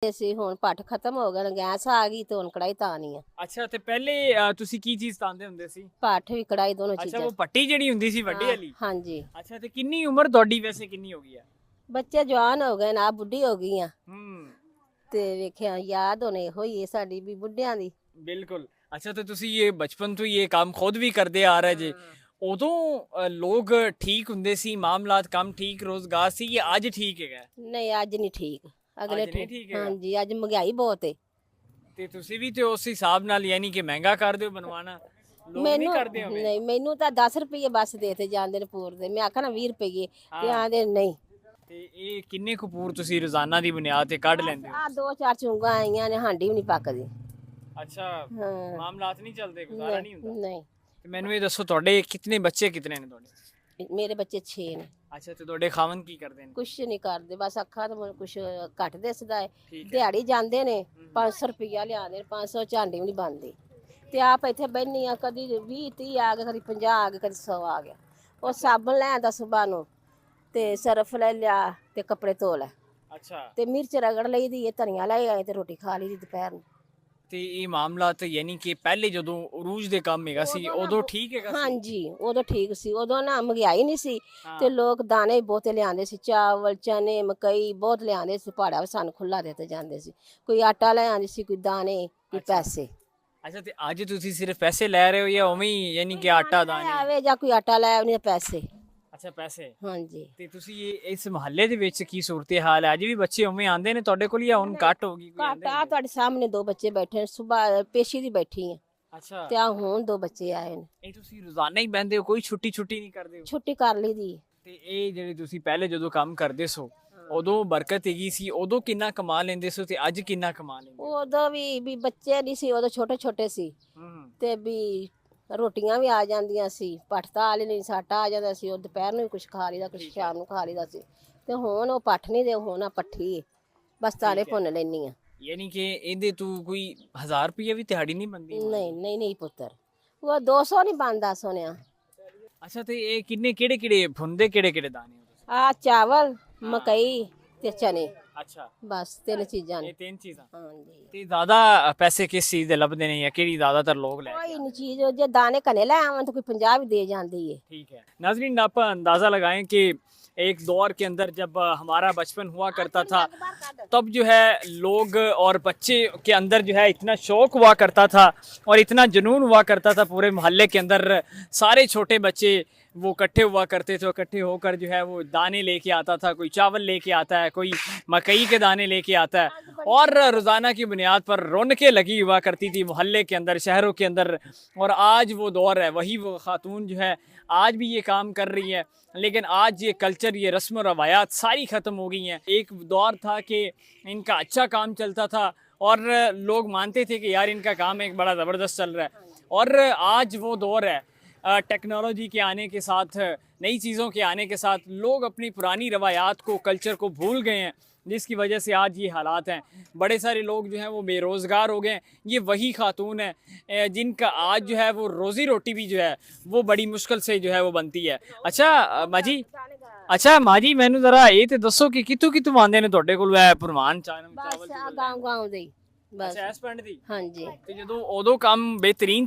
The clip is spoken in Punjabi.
ਅਸੀਂ ਹੁਣ ਪੱਠ ਖਤਮ ਹੋ ਗਿਆ, ਗੈਸ ਆ ਗਈ ਤੇ ਹੁਣ ਕੜਾਈ ਤਾਣੀ ਆ। ਅੱਛਾ ਤੇ ਪਹਿਲੇ ਤੁਸੀਂ ਕੀ ਚੀਜ਼ ਤਾਂਦੇ ਹੁੰਦੇ ਸੀ? ਪੱਠ ਵੀ ਕੜਾਈ ਦੋਨੋਂ ਅੱਛਾ ਚੀਜ਼ਾਂ। ਉਹ ਪੱਟੀ ਜਿਹੜੀ ਹੁੰਦੀ ਸੀ ਵੱਡੀ ਵਾਲੀ। ਹਾਂਜੀ। ਅੱਛਾ ਤੇ ਕਿੰਨੀ ਉਮਰ ਤੁਹਾਡੀ ਵੈਸੇ ਕਿੰਨੀ ਹੋ ਗਈ ਹੈ? ਬੱਚੇ ਜਵਾਨ ਹੋ ਗਏ ਨਾ, ਬੁੱਢੀ ਹੋ ਗਈ ਆ ਤੇ ਵੇਖਿਆ ਯਾਦ ਹੋਣੇ ਇਹੋ ਹੀ ਸਾਡੀ ਵੀ ਬੁੱਢਿਆਂ ਦੀ। ਬਿਲਕੁਲ। ਅੱਛਾ ਤੇ ਤੁਸੀਂ ਇਹ ਬਚਪਨ ਤੋਂ ਇਹ ਕੰਮ ਖੁਦ ਵੀ ਕਰਦੇ ਆ ਰਹੇ ਜੇ, ਉਦੋਂ ਲੋਕ ਠੀਕ ਹੁੰਦੇ ਸੀ, ਮਾਮਲਾਤ ਕੰਮ ਠੀਕ, ਰੋਜ਼ਗਾਰ ਸੀ, ਇਹ ਅੱਜ ਠੀਕ ਹੈਗਾ? ਨਹੀਂ ਅੱਜ ਨਹੀਂ ਠੀਕ, ਅਗਲੇ ਅੱਜ ਨਹੀਂ ਠੀਕ ਹੈਗਾ। ਹਾਂਜੀ ਅੱਜ ਮਹਿੰਗਾਈ ਬਹੁਤ ਹੈ। ਤੇ ਤੁਸੀਂ ਵੀ ਤੇ ਉਸ ਹਿਸਾਬ ਨਾਲ ਯਾਨੀ ਕਿ ਮਹਿੰਗਾ ਕਰ ਦਿਓ ਬਣਵਾਣਾ, ਲੋਕ ਨਹੀਂ ਕਰਦੇ ਹੋਵੇ। ਨਹੀਂ ਮੈਨੂੰ ਤਾਂ 10 ਰੁਪਏ ਬਸ ਦੇਤੇ ਜਾਂਦੇ ਨੇ ਪੂਰ ਦੇ, ਮੈਂ ਆਖਾਂ ਨਾ 20 ਰੁਪਏ ਤੇ ਆਂਦੇ ਨਹੀਂ। ਤੇ ਇਹ ਕਿੰਨੇ ਕਪੂਰ ਤੁਸੀਂ ਰੋਜ਼ਾਨਾ ਦੀ ਬੁਨਿਆਦ ਤੇ ਕੱਢ ਲੈਂਦੇ ਹੋ? ਆ 2-4 ਚੁੰਗਾ ਆਈਆਂ ਨੇ, ਹਾਂਡੀ ਵੀ ਨਹੀਂ ਪੱਕਦੀ। ਅੱਛਾ ਹਾਂ ਮਾਮਲਾਤ ਨਹੀਂ ਚੱਲਦੇ, ਗੁਜ਼ਾਰਾ ਨਹੀਂ ਹੁੰਦਾ। ਨਹੀਂ। ਤੇ ਮੈਨੂੰ ਇਹ ਦੱਸੋ ਤੁਹਾਡੇ ਕਿੰਨੇ ਬੱਚੇ ਕਿਤਨੇ ਨੇ ਤੁਹਾਡੇ? ਮੇਰੇ ਬੱਚੇ 6 ਨੇ। ਅੱਛਾ ਤੇ ਤੁਹਾਡੇ ਖਾਵਨ ਕੀ ਕਰਦੇ ਨੇ? ਕੁਛ ਨਹੀਂ ਕਰਦੇ, ਬਸ ਅੱਖਾਂ ਤੋਂ ਕੁਛ ਘੱਟ ਦਿਸਦਾ ਹੈ। ਠੀਕ ਹੈ। ਦਿਹਾੜੀ ਜਾਂਦੇ ਨੇ 500 ਰੁਪਇਆ ਲਿਆਉਂਦੇ ਨੇ, 500 ਝਾਂਡੀ ਵੀ ਨਹੀਂ ਬਣਦੀ। ਤੇ ਆਪ ਇੱਥੇ ਬਹਿਨੀ ਆ, ਕਦੀ 20-30 ਆ ਗਏ, ਕਦੀ 50 ਆ ਗਏ, ਕਦੀ 100 ਆ ਗਿਆ। ਉਹ ਸਾਬਣ ਲੈ ਆਂਦਾ ਸੁਬਾਹ ਨੂੰ ਤੇ ਸਰਫ ਲੈ ਲਿਆ ਤੇ ਕੱਪੜੇ ਧੋ ਲੈ ਅੱਛਾ ਤੇ ਮਿਰਚ ਰਗੜ ਲਈ ਦੀ, ਧਨੀਆ ਲੈ ਆਏ ਤੇ ਰੋਟੀ ਖਾ ਲਈ ਦੀ ਦੁਪਹਿਰ ਨੂੰ। ਤੇ ਇਹ ਮਾਮਲਾ ਤੇ ਯਾਨੀ ਕਿ ਪਹਿਲੇ ਜਦੋਂ ਉਰੂਜ ਦੇ ਕੰਮ ਹੈਗਾ ਸੀ ਉਦੋਂ ਠੀਕ ਹੈਗਾ ਸੀ? ਹਾਂਜੀ ਉਦੋਂ ਠੀਕ ਸੀ, ਉਦੋਂ ਨਾ ਮਹਿੰਗਾਈ ਨਹੀਂ ਸੀ ਤੇ ਲੋਕ ਦਾਣੇ ਬਹੁਤੇ ਲਿਆਂਦੇ ਸੀ, ਚਾਵਲ ਚਨੇ ਮਕਈ ਬਹੁਤ ਲਿਆਂਦੇ ਸੀ, ਪਹਾੜਾ ਸਾਨੂੰ ਖੁੱਲਾ ਦਿੱਤੇ ਜਾਂਦੇ ਸੀ। ਕੋਈ ਆਟਾ ਲੈ ਆਂਦੇ ਸੀ, ਕੋਈ ਦਾਣੇ, ਕੋਈ ਪੈਸੇ। ਅੱਛਾ ਤੇ ਅੱਜ ਤੁਸੀਂ ਸਿਰਫ ਪੈਸੇ ਲੈ ਰਹੇ ਹੋ ਜਾਂ ਉਵੇਂ ਹੀ ਯਾਨੀ ਕਿ ਆਟਾ ਦਾਣੇ? ਆਵੇ ਜਾਂ ਕੋਈ ਆਟਾ ਲੈ ਆਵੇ, ਪੈਸੇ। ਅੱਛਾ ਪੈਸੇ। ਹਾਂਜੀ। ਤੇ ਤੁਸੀਂ ਇਸ ਮੁਹੱਲੇ ਦੇ ਵਿੱਚ ਕੀ ਸੂਰਤ ਹਾਲ ਹੈ? ਅੱਜ ਵੀ ਬੱਚੇ ਉਵੇਂ ਆਉਂਦੇ ਨੇ ਤੁਹਾਡੇ ਕੋਲ ਜਾਂ ਹੁਣ ਘੱਟ ਹੋ ਗਈ? ਘੱਟ ਆ, ਤੁਹਾਡੇ ਸਾਹਮਣੇ 2 ਬੱਚੇ ਬੈਠੇ ਨੇ, ਸੁਬਾਹ ਪੇਸ਼ੀ ਦੀ ਬੈਠੀ ਆ। ਅੱਛਾ ਤੇ ਆ ਹੁਣ 2 ਬੱਚੇ ਆਏ ਨੇ। ਇਹ ਤੁਸੀਂ ਰੋਜ਼ਾਨਾ ਹੀ ਬਹਿੰਦੇ ਹੋ, ਕੋਈ ਛੁੱਟੀ ਨਹੀਂ ਕਰਦੇ ਹੋ? ਛੁੱਟੀ ਕਰ ਲਈ ਦੀ। ਤੇ ਇਹ ਜਿਹੜੇ ਤੁਸੀਂ ਪਹਿਲੇ ਜਦੋਂ ਕੰਮ ਕਰਦੇ ਸੋ ਉਦੋਂ ਬਰਕਤ ਹੈਗੀ ਸੀ, ਉਦੋਂ ਕਿੰਨਾ ਕਮਾ ਲੈਂਦੇ ਸੋ ਤੇ ਅੱਜ ਕਿੰਨਾ ਕਮਾ ਲੈਂਦੇ? ਉਦੋਂ ਵੀ ਬੱਚੇ ਨਹੀਂ ਸੀ, ਉਦੋਂ ਛੋਟੇ ਛੋਟੇ ਸੀ ਤੇ ਵੀ ਰੋਟੀਆਂ ਵੀ ਆ ਜਾਂਦੀਆਂ ਸੀ, ਪੱਠ ਤਾਂ ਆਲੇ ਨਹੀਂ, ਸਾਟਾ ਆ ਜਾਂਦਾ ਸੀ, ਉਹ ਦੁਪਹਿਰ ਨੂੰ ਵੀ ਕੁਝ ਖਾ ਲਈਦਾ, ਕੁਝ ਸ਼ਾਮ ਨੂੰ ਖਾ ਲਈਦਾ ਸੀ। ਤੇ ਹੁਣ ਉਹ ਪੱਠ ਨਹੀਂ ਦੇ, ਹੁਣ ਆ ਪੱਠੀ ਬਸ ਤਾਲੇ ਭੁੰਨ ਲੈਣੀ ਆ। ਯਾਨੀ ਕਿ ਇਹਦੇ ਤੋਂ ਕੋਈ 1000 ਰੁਪਏ ਵੀ ਦਿਹਾੜੀ ਨਹੀਂ ਬਣਦੀ? ਨਹੀਂ ਨਹੀਂ ਨਹੀਂ ਪੁੱਤਰ, ਉਹ 200 ਨਹੀਂ ਬਣਦਾ ਸੋਨਿਆ। ਅੱਛਾ ਤੇ ਇਹ ਕਿਹੜੇ ਭੁੰਨਦੇ ਕਿਹੜੇ ਦਾਣੇ ਹੋ ਤੁਸੀਂ? ਆ ਚਾਵਲ ਮਕਈ ਤੇ ਚਨੇ, ਅੱਛਾ ਬਸ 3 ਚੀਜ਼ਾਂ ਨੇ। ਇਹ 3 ਚੀਜ਼ਾਂ। ਹਾਂਜੀ। ਤੇ ਜ਼ਿਆਦਾ ਪੈਸੇ ਕਿਸ ਚੀਜ਼ ਦੇ ਲੱਭਦੇ ਨੇ ਜਾਂ ਕਿਹੜੀ ਜ਼ਿਆਦਾਤਰ ਲੋਕ ਲੈ? कोई नहीं चीज, जो दाने कने ले आवन तो कोई 50 भी दे जाती है। ठीक है नाज़रीन, आप अंदाज़ा लगाएं कि एक दौर के अंदर जब हमारा बचपन हुआ करता था तब जो है लोग और बच्चे के अंदर जो है इतना शौक़ हुआ करता था और इतना जुनून हुआ करता था, पूरे मोहल्ले के अंदर सारे छोटे बच्चे वो इकट्ठे हुआ करते थे, इकट्ठे होकर जो है वो दाने लेके आता था, कोई चावल लेके आता है, कोई मकई के दाने लेके आता है और रोज़ाना की बुनियाद पर रौनकें लगी हुआ करती थी मोहल्ले के अंदर, शहरों के अंदर। और आज वो दौर है, वही वो ख़ातून जो है आज भी ये काम कर रही है, लेकिन आज ये कल्चर, ये रस्म और रवायात सारी ख़त्म हो गई हैं। एक दौर था कि इनका अच्छा काम चलता था और लोग मानते थे कि यार इनका काम एक बड़ा ज़बरदस्त चल रहा है। और आज वो दौर है, टेक्नोलॉजी के आने के साथ, नई चीज़ों के आने के साथ लोग अपनी पुरानी रवायात को, कल्चर को भूल गए हैं, जिसकी वजह से आज ये हालात हैं। बड़े सारे लोग जो हैं वो बेरोज़गार हो गए हैं। ये वही खातून है जिनका आज जो है वो रोज़ी रोटी भी जो है वो बड़ी मुश्किल से जो है वो बनती है। अच्छा माँ जी मैनू ज़रा ये तो दसो कि कितों आंदे ने तुहाडे कोल भरवान चावल? बस गाँव गाँव दे बस। अच्छा इस पिंड दी? हाँ जी। ते जदों उदों काम बेहतरीन